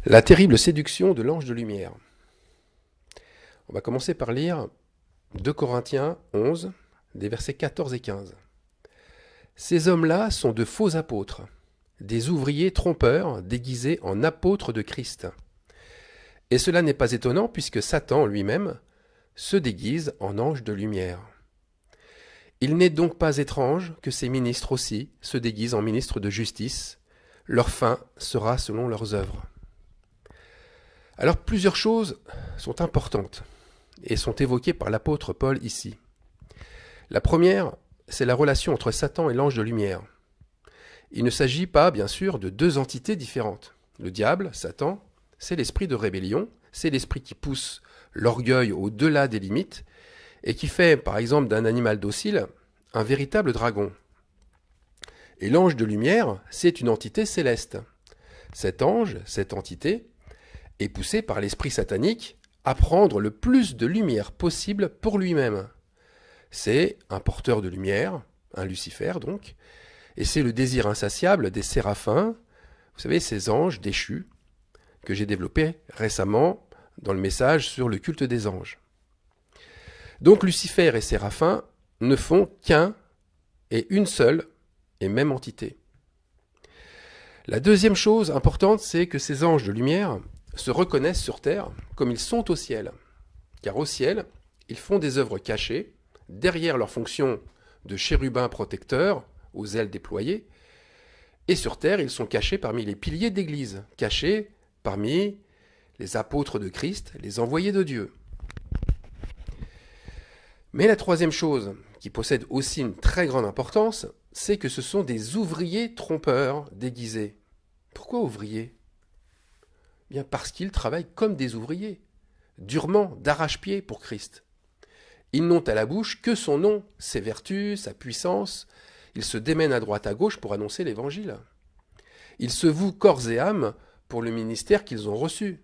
La terrible séduction de l'ange de lumière. On va commencer par lire 2 Corinthiens 11, des versets 14 et 15. Ces hommes-là sont de faux apôtres, des ouvriers trompeurs déguisés en apôtres de Christ. Et cela n'est pas étonnant puisque Satan lui-même se déguise en ange de lumière. Il n'est donc pas étrange que ces ministres aussi se déguisent en ministres de justice. Leur fin sera selon leurs œuvres. Alors plusieurs choses sont importantes et sont évoquées par l'apôtre Paul ici. La première, c'est la relation entre Satan et l'ange de lumière. Il ne s'agit pas, bien sûr, de deux entités différentes. Le diable, Satan, c'est l'esprit de rébellion, c'est l'esprit qui pousse l'orgueil au-delà des limites et qui fait, par exemple, d'un animal docile un véritable dragon. Et l'ange de lumière, c'est une entité céleste. Cet ange, cette entité, est poussé par l'esprit satanique à prendre le plus de lumière possible pour lui-même. C'est un porteur de lumière, un Lucifer donc, et c'est le désir insatiable des séraphins, vous savez, ces anges déchus, que j'ai développé récemment dans le message sur le culte des anges. Donc Lucifer et séraphins ne font qu'un et une seule et même entité. La deuxième chose importante, c'est que ces anges de lumière se reconnaissent sur terre comme ils sont au ciel. Car au ciel, ils font des œuvres cachées, derrière leur fonction de chérubins protecteurs, aux ailes déployées, et sur terre, ils sont cachés parmi les piliers d'Église, cachés parmi les apôtres de Christ, les envoyés de Dieu. Mais la troisième chose, qui possède aussi une très grande importance, c'est que ce sont des ouvriers trompeurs déguisés. Pourquoi ouvriers ? Bien parce qu'ils travaillent comme des ouvriers, durement, d'arrache-pied pour Christ. Ils n'ont à la bouche que son nom, ses vertus, sa puissance. Ils se démènent à droite à gauche pour annoncer l'Évangile. Ils se vouent corps et âme pour le ministère qu'ils ont reçu.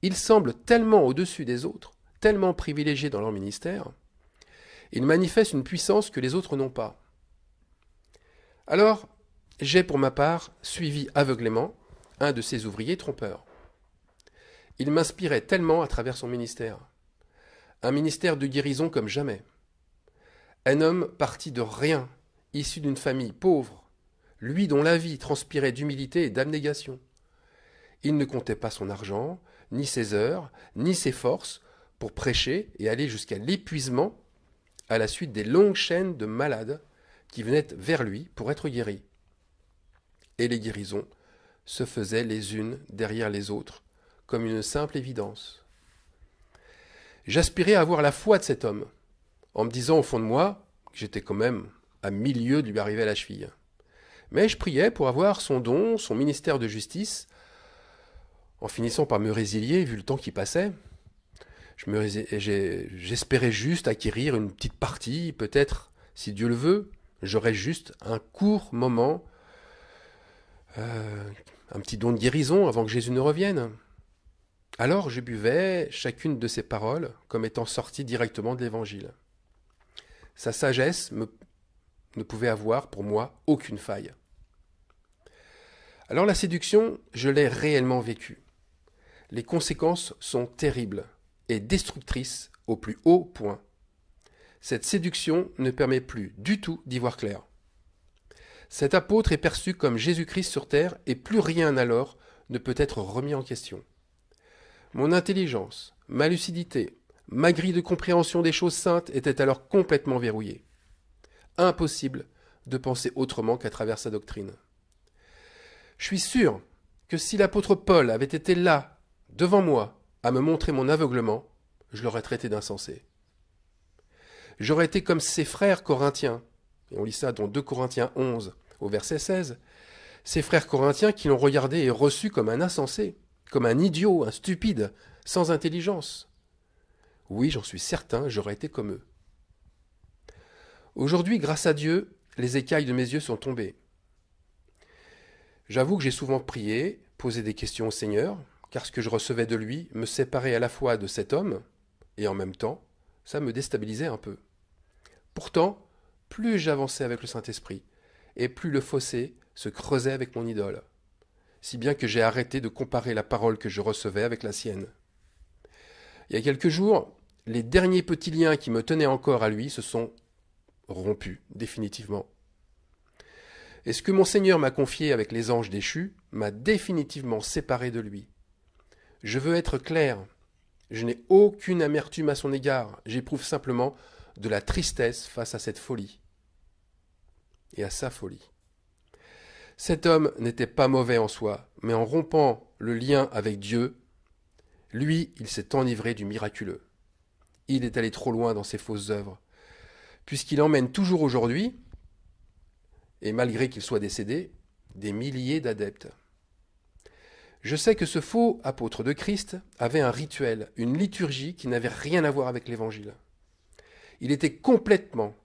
Ils semblent tellement au-dessus des autres, tellement privilégiés dans leur ministère. Ils manifestent une puissance que les autres n'ont pas. Alors, j'ai pour ma part suivi aveuglément un de ces ouvriers trompeurs. Il m'inspirait tellement à travers son ministère. Un ministère de guérison comme jamais. Un homme parti de rien, issu d'une famille pauvre, lui dont la vie transpirait d'humilité et d'abnégation. Il ne comptait pas son argent, ni ses heures, ni ses forces pour prêcher et aller jusqu'à l'épuisement à la suite des longues chaînes de malades qui venaient vers lui pour être guéris. Et les guérisons se faisaient les unes derrière les autres, comme une simple évidence. J'aspirais à avoir la foi de cet homme, en me disant au fond de moi que j'étais quand même à 1000 lieues de lui arriver à la cheville. Mais je priais pour avoir son don, son ministère de justice, en finissant par me résilier vu le temps qui passait. J'espérais juste acquérir une petite partie, peut-être, si Dieu le veut, j'aurais juste un court moment, un petit don de guérison avant que Jésus ne revienne. Alors je buvais chacune de ces paroles comme étant sorties directement de l'Évangile. Sa sagesse ne pouvait avoir pour moi aucune faille. Alors la séduction, je l'ai réellement vécue. Les conséquences sont terribles et destructrices au plus haut point. Cette séduction ne permet plus du tout d'y voir clair. Cet apôtre est perçu comme Jésus-Christ sur terre et plus rien alors ne peut être remis en question. Mon intelligence, ma lucidité, ma grille de compréhension des choses saintes étaient alors complètement verrouillées. Impossible de penser autrement qu'à travers sa doctrine. Je suis sûr que si l'apôtre Paul avait été là, devant moi, à me montrer mon aveuglement, je l'aurais traité d'insensé. J'aurais été comme ses frères corinthiens, et on lit ça dans 2 Corinthiens 11, au verset 16, ces frères corinthiens qui l'ont regardé et reçu comme un insensé, comme un idiot, un stupide, sans intelligence. Oui, j'en suis certain, j'aurais été comme eux. Aujourd'hui, grâce à Dieu, les écailles de mes yeux sont tombées. J'avoue que j'ai souvent prié, posé des questions au Seigneur, car ce que je recevais de lui me séparait à la fois de cet homme, et en même temps, ça me déstabilisait un peu. Pourtant, plus j'avançais avec le Saint-Esprit, et plus le fossé se creusait avec mon idole. si bien que j'ai arrêté de comparer la parole que je recevais avec la sienne. Il y a quelques jours, les derniers petits liens qui me tenaient encore à lui se sont rompus définitivement. Et ce que mon Seigneur m'a confié avec les anges déchus m'a définitivement séparé de lui. Je veux être clair, je n'ai aucune amertume à son égard, j'éprouve simplement de la tristesse face à cette folie et à sa folie. Cet homme n'était pas mauvais en soi, mais en rompant le lien avec Dieu, lui, il s'est enivré du miraculeux. Il est allé trop loin dans ses fausses œuvres, puisqu'il emmène toujours aujourd'hui, et malgré qu'il soit décédé, des milliers d'adeptes. Je sais que ce faux apôtre de Christ avait un rituel, une liturgie qui n'avait rien à voir avec l'Évangile. Il était complètement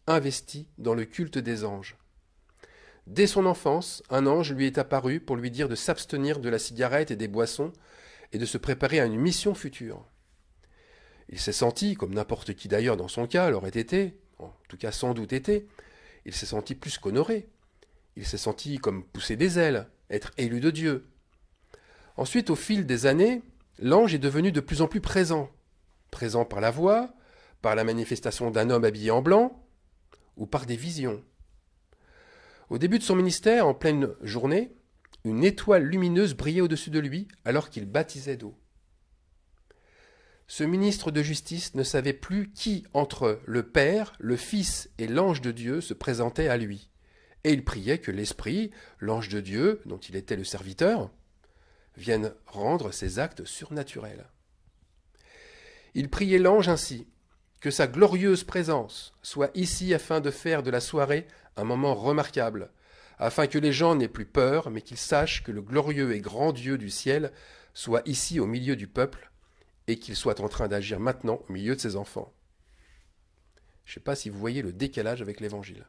investi dans le culte des anges. Dès son enfance, un ange lui est apparu pour lui dire de s'abstenir de la cigarette et des boissons et de se préparer à une mission future. Il s'est senti, comme n'importe qui d'ailleurs dans son cas l'aurait été, en tout cas sans doute été, il s'est senti plus qu'honoré. Il s'est senti comme pousser des ailes, être élu de Dieu. Ensuite, au fil des années, l'ange est devenu de plus en plus présent. Présent par la voix, par la manifestation d'un homme habillé en blanc, ou par des visions. Au début de son ministère, en pleine journée, une étoile lumineuse brillait au-dessus de lui alors qu'il baptisait d'eau. Ce ministre de justice ne savait plus qui entre le Père, le Fils et l'ange de Dieu se présentait à lui. Et il priait que l'Esprit, l'ange de Dieu, dont il était le serviteur, vienne rendre ses actes surnaturels. Il priait l'ange ainsi, que sa glorieuse présence soit ici afin de faire de la soirée un moment remarquable, afin que les gens n'aient plus peur, mais qu'ils sachent que le glorieux et grand Dieu du ciel soit ici au milieu du peuple, et qu'il soit en train d'agir maintenant au milieu de ses enfants. Je ne sais pas si vous voyez le décalage avec l'Évangile.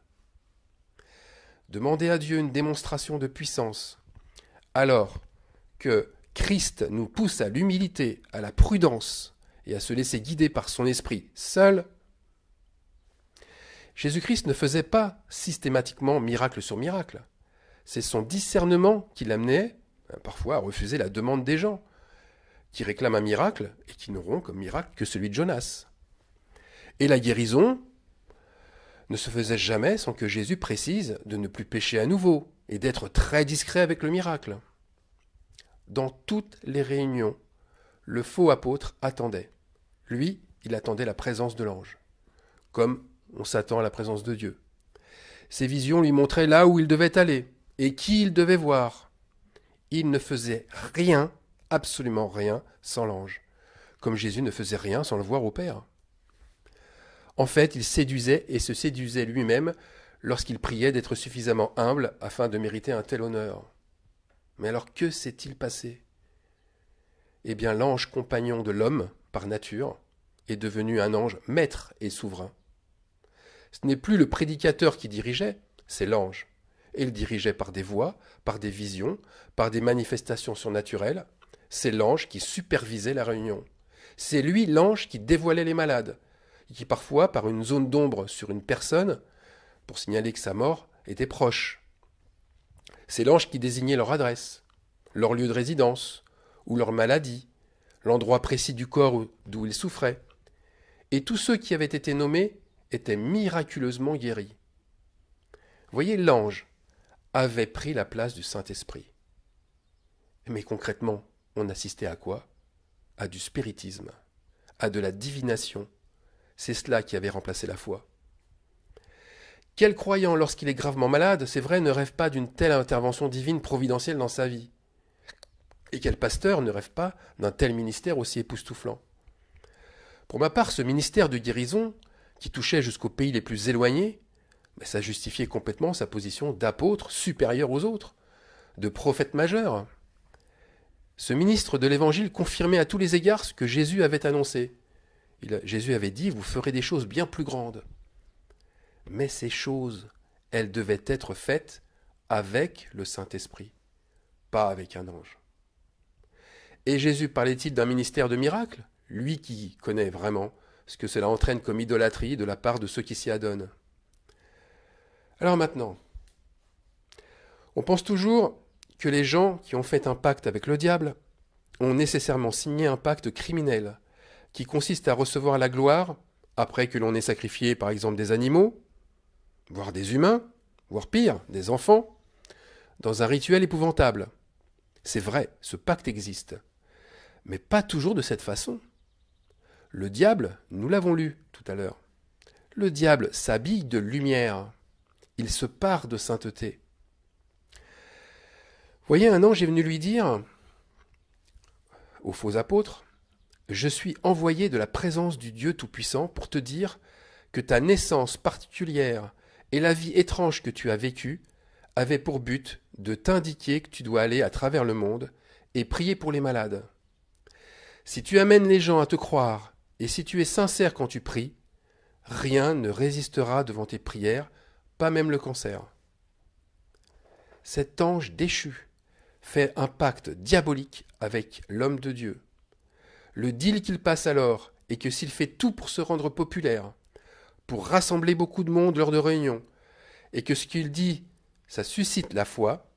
Demander à Dieu une démonstration de puissance, alors que Christ nous pousse à l'humilité, à la prudence et à se laisser guider par son esprit seul. Jésus-Christ ne faisait pas systématiquement miracle sur miracle. C'est son discernement qui l'amenait parfois à refuser la demande des gens, qui réclament un miracle et qui n'auront comme miracle que celui de Jonas. Et la guérison ne se faisait jamais sans que Jésus précise de ne plus pécher à nouveau et d'être très discret avec le miracle. Dans toutes les réunions, le faux apôtre attendait. Lui, il attendait la présence de l'ange, comme on s'attend à la présence de Dieu. Ses visions lui montraient là où il devait aller et qui il devait voir. Il ne faisait rien, absolument rien, sans l'ange, comme Jésus ne faisait rien sans le voir au Père. En fait, il séduisait et se séduisait lui-même lorsqu'il priait d'être suffisamment humble afin de mériter un tel honneur. Mais alors que s'est-il passé ? Eh bien, l'ange compagnon de l'homme, par nature, est devenu un ange maître et souverain. Ce n'est plus le prédicateur qui dirigeait, c'est l'ange. Et il dirigeait par des voix, par des visions, par des manifestations surnaturelles. C'est l'ange qui supervisait la réunion. C'est lui l'ange qui dévoilait les malades, et qui parfois, par une zone d'ombre sur une personne, pour signaler que sa mort était proche. C'est l'ange qui désignait leur adresse, leur lieu de résidence, ou leur maladie, l'endroit précis du corps d'où ils souffraient. Et tous ceux qui avaient été nommés étaient miraculeusement guéris. Voyez, l'ange avait pris la place du Saint-Esprit. Mais concrètement, on assistait à quoi ? À du spiritisme, à de la divination. C'est cela qui avait remplacé la foi. Quel croyant, lorsqu'il est gravement malade, c'est vrai, ne rêve pas d'une telle intervention divine providentielle dans sa vie ? Et quel pasteur ne rêve pas d'un tel ministère aussi époustouflant ? Pour ma part, ce ministère de guérison, qui touchait jusqu'aux pays les plus éloignés, ça justifiait complètement sa position d'apôtre supérieur aux autres, de prophète majeur. Ce ministre de l'Évangile confirmait à tous les égards ce que Jésus avait annoncé. Jésus avait dit « Vous ferez des choses bien plus grandes ». Mais ces choses, elles devaient être faites avec le Saint-Esprit, pas avec un ange. Et Jésus parlait-il d'un ministère de miracles, lui qui connaît vraiment ce que cela entraîne comme idolâtrie de la part de ceux qui s'y adonnent. Alors maintenant, on pense toujours que les gens qui ont fait un pacte avec le diable ont nécessairement signé un pacte criminel, qui consiste à recevoir la gloire après que l'on ait sacrifié par exemple des animaux, voire des humains, voire pire, des enfants, dans un rituel épouvantable. C'est vrai, ce pacte existe, mais pas toujours de cette façon. Le diable, nous l'avons lu tout à l'heure, le diable s'habille de lumière, il se pare de sainteté. Voyez, un ange est venu lui dire aux faux apôtres, « Je suis envoyé de la présence du Dieu Tout-Puissant pour te dire que ta naissance particulière et la vie étrange que tu as vécue avaient pour but de t'indiquer que tu dois aller à travers le monde et prier pour les malades. Si tu amènes les gens à te croire et si tu es sincère quand tu pries, rien ne résistera devant tes prières, pas même le cancer. » Cet ange déchu fait un pacte diabolique avec l'homme de Dieu. Le deal qu'il passe alors est que s'il fait tout pour se rendre populaire, pour rassembler beaucoup de monde lors de réunions, et que ce qu'il dit, ça suscite la foi,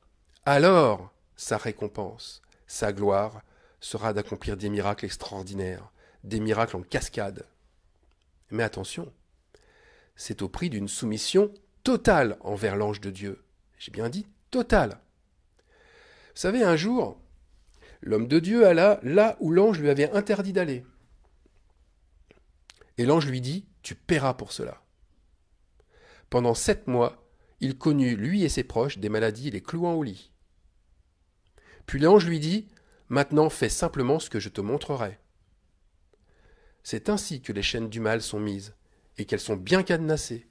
alors sa récompense, sa gloire, sera d'accomplir des miracles extraordinaires, des miracles en cascade. Mais attention, c'est au prix d'une soumission totale envers l'ange de Dieu. J'ai bien dit totale. Vous savez, un jour, l'homme de Dieu alla là où l'ange lui avait interdit d'aller. Et l'ange lui dit, « Tu paieras pour cela. » Pendant 7 mois, il connut, lui et ses proches, des maladies les clouant au lit. Puis l'ange lui dit, « Maintenant fais simplement ce que je te montrerai. » C'est ainsi que les chaînes du mal sont mises, et qu'elles sont bien cadenassées.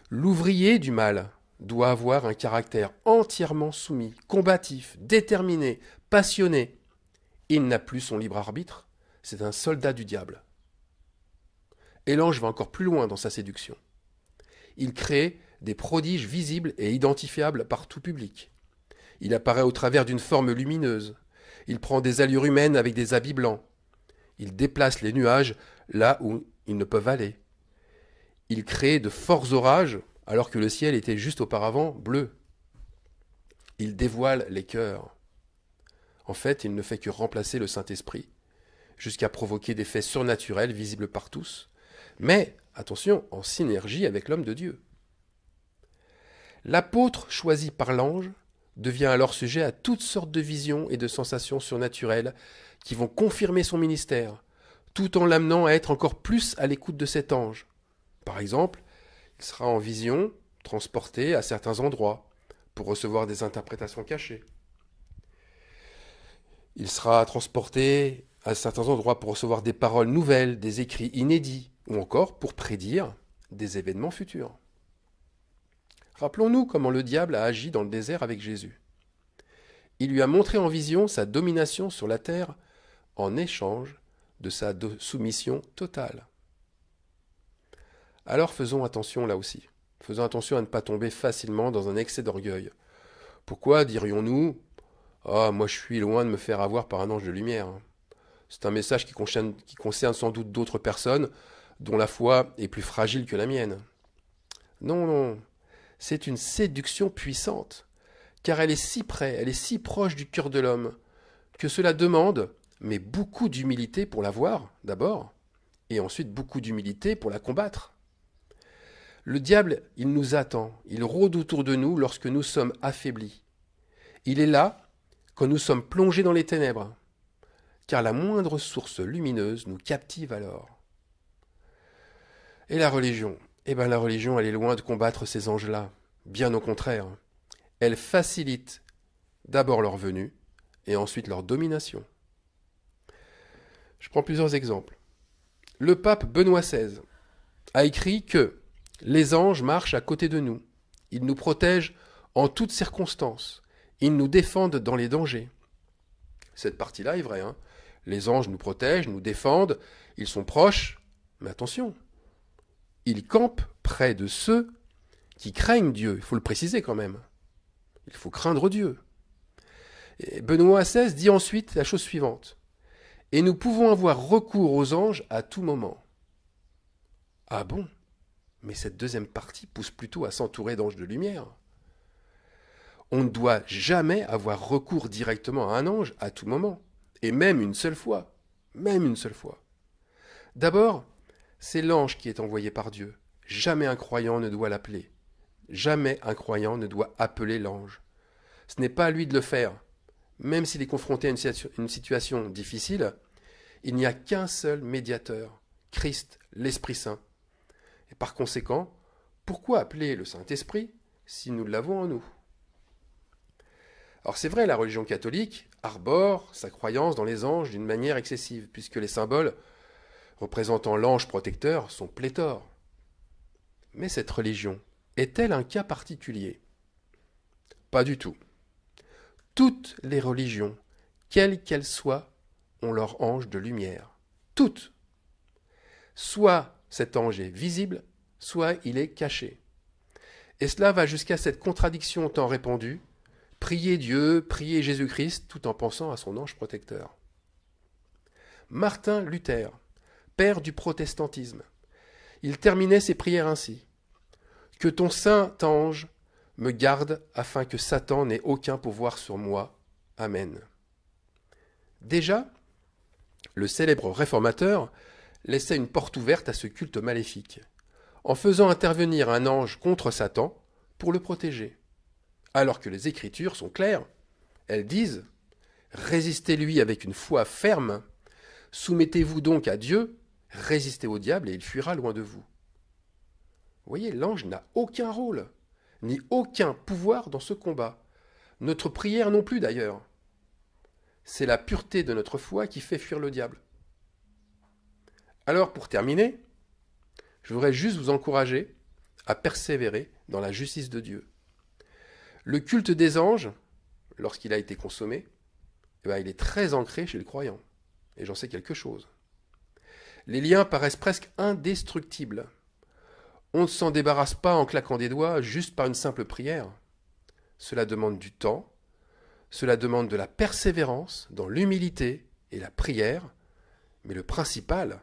L'ouvrier du mal doit avoir un caractère entièrement soumis, combatif, déterminé, passionné. Il n'a plus son libre arbitre, c'est un soldat du diable. Et l'ange va encore plus loin dans sa séduction. Il crée des prodiges visibles et identifiables par tout public. Il apparaît au travers d'une forme lumineuse. Il prend des allures humaines avec des habits blancs. Il déplace les nuages là où ils ne peuvent aller. Il crée de forts orages alors que le ciel était juste auparavant bleu. Il dévoile les cœurs. En fait, il ne fait que remplacer le Saint-Esprit, jusqu'à provoquer des faits surnaturels visibles par tous, mais, attention, en synergie avec l'homme de Dieu. L'apôtre choisi par l'ange devient alors sujet à toutes sortes de visions et de sensations surnaturelles qui vont confirmer son ministère, tout en l'amenant à être encore plus à l'écoute de cet ange. Par exemple, il sera en vision, transporté à certains endroits, pour recevoir des interprétations cachées. Il sera transporté à certains endroits pour recevoir des paroles nouvelles, des écrits inédits, ou encore pour prédire des événements futurs. Rappelons-nous comment le diable a agi dans le désert avec Jésus. Il lui a montré en vision sa domination sur la terre en échange de sa soumission totale. Alors faisons attention là aussi. Faisons attention à ne pas tomber facilement dans un excès d'orgueil. Pourquoi dirions-nous « Ah, moi je suis loin de me faire avoir par un ange de lumière. » C'est un message qui concerne sans doute d'autres personnes dont la foi est plus fragile que la mienne. Non, non, c'est une séduction puissante, car elle est si près, elle est si proche du cœur de l'homme, que cela demande, mais beaucoup d'humilité pour la voir, d'abord, et ensuite beaucoup d'humilité pour la combattre. Le diable, il nous attend, il rôde autour de nous lorsque nous sommes affaiblis. Il est là quand nous sommes plongés dans les ténèbres, car la moindre source lumineuse nous captive alors. Et la religion? Eh bien la religion, elle est loin de combattre ces anges-là, bien au contraire. Elle facilite d'abord leur venue et ensuite leur domination. Je prends plusieurs exemples. Le pape Benoît XVI a écrit que les anges marchent à côté de nous. Ils nous protègent en toutes circonstances. Ils nous défendent dans les dangers. Cette partie-là est vraie. Les anges nous protègent, nous défendent, ils sont proches, mais attention, ils campent près de ceux qui craignent Dieu. Il faut le préciser quand même. Il faut craindre Dieu. Et Benoît XVI dit ensuite la chose suivante. Et nous pouvons avoir recours aux anges à tout moment. Ah bon? Mais cette deuxième partie pousse plutôt à s'entourer d'anges de lumière. On ne doit jamais avoir recours directement à un ange à tout moment, et même une seule fois. Même une seule fois. D'abord, c'est l'ange qui est envoyé par Dieu. Jamais un croyant ne doit l'appeler. Jamais un croyant ne doit appeler l'ange. Ce n'est pas à lui de le faire. Même s'il est confronté à une situation difficile, il n'y a qu'un seul médiateur, Christ, l'Esprit Saint. Et par conséquent, pourquoi appeler le Saint-Esprit si nous l'avons en nous? Alors c'est vrai, la religion catholique arbore sa croyance dans les anges d'une manière excessive, puisque les symboles représentant l'ange protecteur sont pléthores. Mais cette religion est-elle un cas particulier? Pas du tout. Toutes les religions, quelles qu'elles soient, ont leur ange de lumière. Toutes. Soit cet ange est visible, soit il est caché. Et cela va jusqu'à cette contradiction tant répandue: prier Dieu, prier Jésus-Christ, tout en pensant à son ange protecteur. Martin Luther, père du protestantisme, il terminait ses prières ainsi: « Que ton saint ange me garde afin que Satan n'ait aucun pouvoir sur moi. Amen. » Déjà, le célèbre réformateur laissait une porte ouverte à ce culte maléfique, en faisant intervenir un ange contre Satan pour le protéger. Alors que les Écritures sont claires. Elles disent: « Résistez-lui avec une foi ferme, soumettez-vous donc à Dieu, résistez au diable et il fuira loin de vous. » Vous voyez, l'ange n'a aucun rôle, ni aucun pouvoir dans ce combat. Notre prière non plus d'ailleurs. C'est la pureté de notre foi qui fait fuir le diable. Alors pour terminer, je voudrais juste vous encourager à persévérer dans la justice de Dieu. Le culte des anges, lorsqu'il a été consommé, il est très ancré chez le croyant. Et j'en sais quelque chose. Les liens paraissent presque indestructibles. On ne s'en débarrasse pas en claquant des doigts juste par une simple prière. Cela demande du temps, cela demande de la persévérance dans l'humilité et la prière, mais le principal,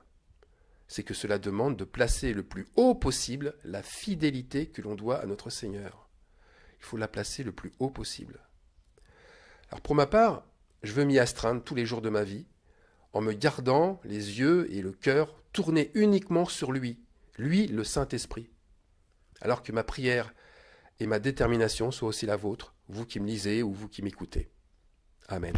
c'est que cela demande de placer le plus haut possible la fidélité que l'on doit à notre Seigneur. Il faut la placer le plus haut possible. Alors pour ma part, je veux m'y astreindre tous les jours de ma vie, en me gardant les yeux et le cœur tournés uniquement sur lui, le Saint-Esprit. Alors que ma prière et ma détermination soient aussi la vôtre, vous qui me lisez ou vous qui m'écoutez. Amen.